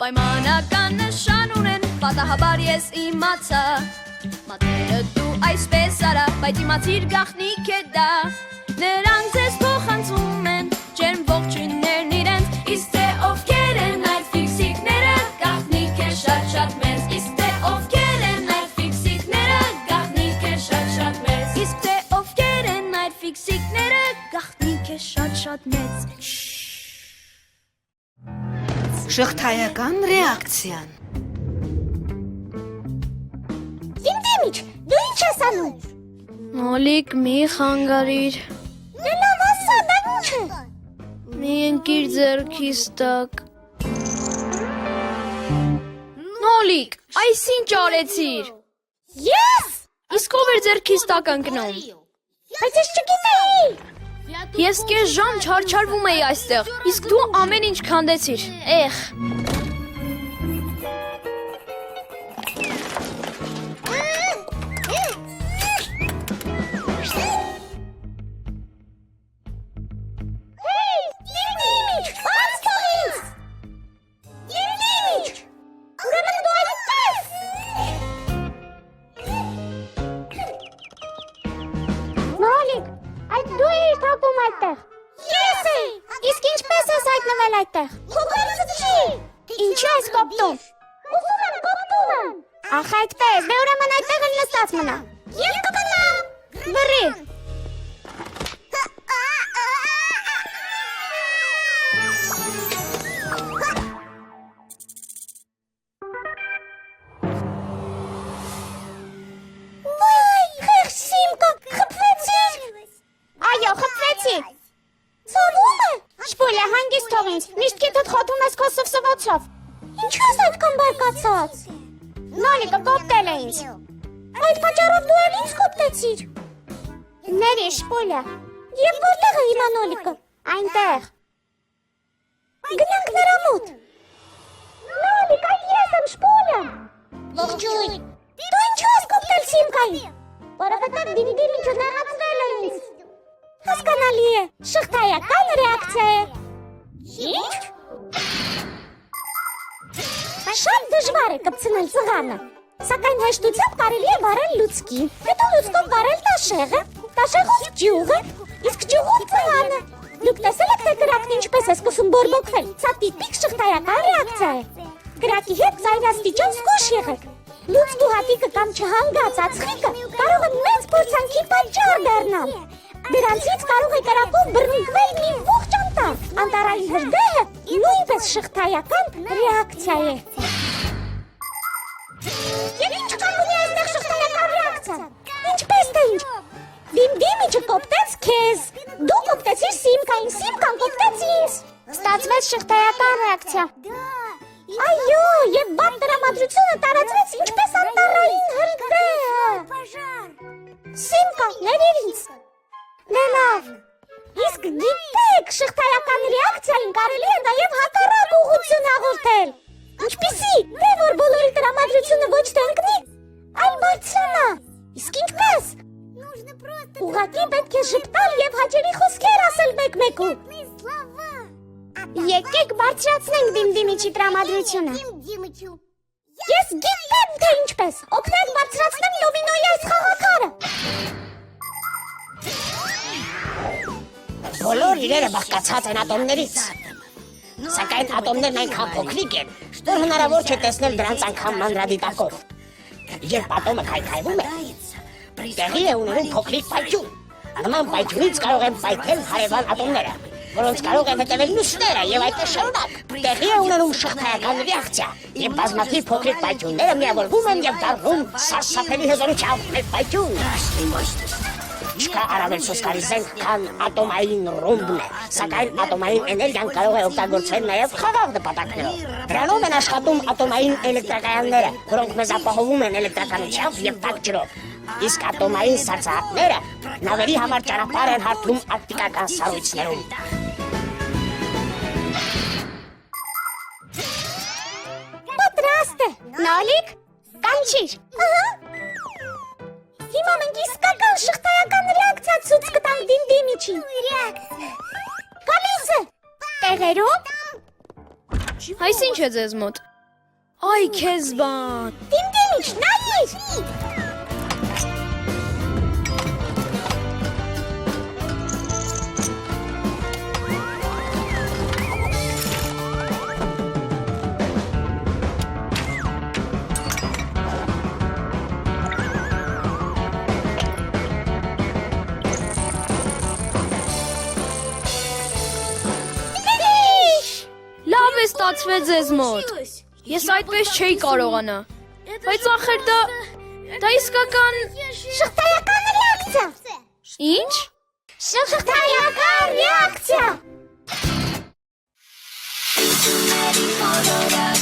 Պայմանական նշան ունեն, պատահաբար ես իմացա Մատները դու այսպես արա, բայց իմացիր գաղտնիք է դա Նրանք ձեզ փոխանցում են, ջերմ ողջույններն իրենց Իսկ թե ովքեր են այդ ֆիքսիկները, գաղտնիք է շատ մեծ Իսկ թե ովքեր են այդ ֆիքսիկները, գաղտնիք է շատ մեծ Իսկ թե ովքեր են այդ ֆիքսիկները, գաղտնիք է շատ մեծ Շղթայական ռեակցիան Դիմդիմիչ, դու ինչ ես անում? Նոլիկ, մի խանգարիր Դե լավ ասա, դա ինչ է? Մի ընկիր ձեռքիս տակ Նոլիկ, այս ինչ արեցիր Ես? Իսկ ով էր ձեռքիս տակ ընկնում Բայց ես չգիտեի Ես կես ժամ չարչարվում էի այստեղ Իսկ դու ամեն ինչ քանդեցիր Էխ Իսկ ինչպես ես հայտնվել այդտեղ? Հոգալից չի Ինչու ես կոպտում? Ուզում եմ կոպտում եմ Ախ այդպես, դե ուրեմն այդտեղ էլ նստած մնա Եվ կմնամ Բռի Վայ, խեղճ Սիմկա, խփվեցիր Այո, խփվեցի Ցավում է Շպուլյա, հանգիստ թող ինձ, միշտ կետդ խոթում ես քո սվսվոցով Ինչու ես այդքան բարկացած Նոլիկը կոպտել է ինձ Այդ պատճառով դու էլ ինձ կոպտեցիր Ների, Շպուլյա Եվ որտեղ է հիմա Նոլիկը Այնտեղ Գնանք նրա մոտ Նոլիկ, այ ես եմ Շպուլյա Ողջույն Դու ինչու ես կոպտել Սիմկային Որովհետև դիմդիմիչը նեղացրել է ինձ Հասկանալի է, շղթայական ռեակցիա է Ինչ? Շատ դժվար է կպցնել ծղանը Սակայն հեշտությամբ կարելի է վարել լուցկի Հետո լուցկով վարել տաշեղը Տաշեղով ջյուղը Իսկ ջյուղով ծղանը Դուք տեսել եք, թե կրակն ինչպես է սկսում բորբոքվել Սա տիպիկ շղթայական ռեակցիա է Կրակի հետ ծայրաստիճան զգույշ եղեք Լուցկու հատիկը կամ չհանգած ածխիկը կարող է մեծ փորձանքի պատճառ դառնալ Դրանցից կարող է կրակով բռնկվել մի ողջ անտառ Անտառային հրդեհը նույնպես շղթայական ռեակցիա է Եվ ինչ կարող է այստեղ շղթայական ռեակցիա Ինչպես թե ինչ Դիմդիմիչը կոպտեց քեզ Դու կոպտեցիր Սիմկային, Սիմկան կոպտեց ինձ Ստացվեց շղթայական ռեակցիա Այո, և բան տրամադրությունը տարածվեց ինչպես անտառային հրդեհը Սիմկա, ներիր ինձ Դե լավ Իսկ գիտեք, շղթայական ռեակցիային կարելի է նաև հակառակ ուղղություն հաղորդել Ինչպիսի, թե որ բոլորի տրամադրությունը ոչ թե ընկնի, այլ բարձրանա Իսկ ինչպես Ուղղակի պետք է ժպտալ և հաճելի խոսքեր ասել մեկ-մեկու Եկեք բարձրացնենք Դիմդիմիչի տրամադրությունը Ես գիտեմ, թե ինչպես Օգնեք բարձրացնեմ Նոմինոյի այս խաղաքարը Բոլոր իրերը բաղկացած են ատոմներից Սակայն ատոմներն այնքան փոքրիկ են Որ հնարավոր չէ տեսնել դրանց անգամ մանրադիտակով Երբ ատոմը քայքայվում է Տեղի է ունենում փոքրիկ պայթյուն Նման պայթյունից կարող են պայթել հարևան ատոմները Որոնց կարող են հետևել մյուսները և այդպես շարունակ Տեղի է ունենում շղթայական ռեակցիա Եվ բազմաթիվ փոքրիկ պայթյունները միավորվում են և դառնում սարսափելի հզորությամբ մեկ պայթյուն Չկա առավել սոսկալի զենք, քան ատոմային ռումբն է Սակայն ատոմային էներգիան կարող է օգտագործվել նաև խաղաղ նպատակներով Դրանով են աշխատում ատոմային էլեկտրակայանները Որոնք մեզ ապահովում են էլեկտրականությամբ և տաք ջրով Իսկ ատոմային սառցահատները նավերի համար ճանապարհ են հարթում արկտիկական սառույցներում Պատրաստ է Նոլիկ, կանչիր Հիմա մենք իսկական շղթայական ռեակցիա ցույց կտանք Դիմդիմիչին տեղերում։ Այս ինչ է ձեզ մոտ։ Այ քեզ բան։ Դիմդիմիչ, նայիր։ Լավ է ստացվեց ձեզ մոտ։ Ես այդպես չէի կարողանա։ Բայց ախր դա իսկական Շղթայական ռեակցիա։ ինչ։ Շղթայական ռեակցիա։ Ready for the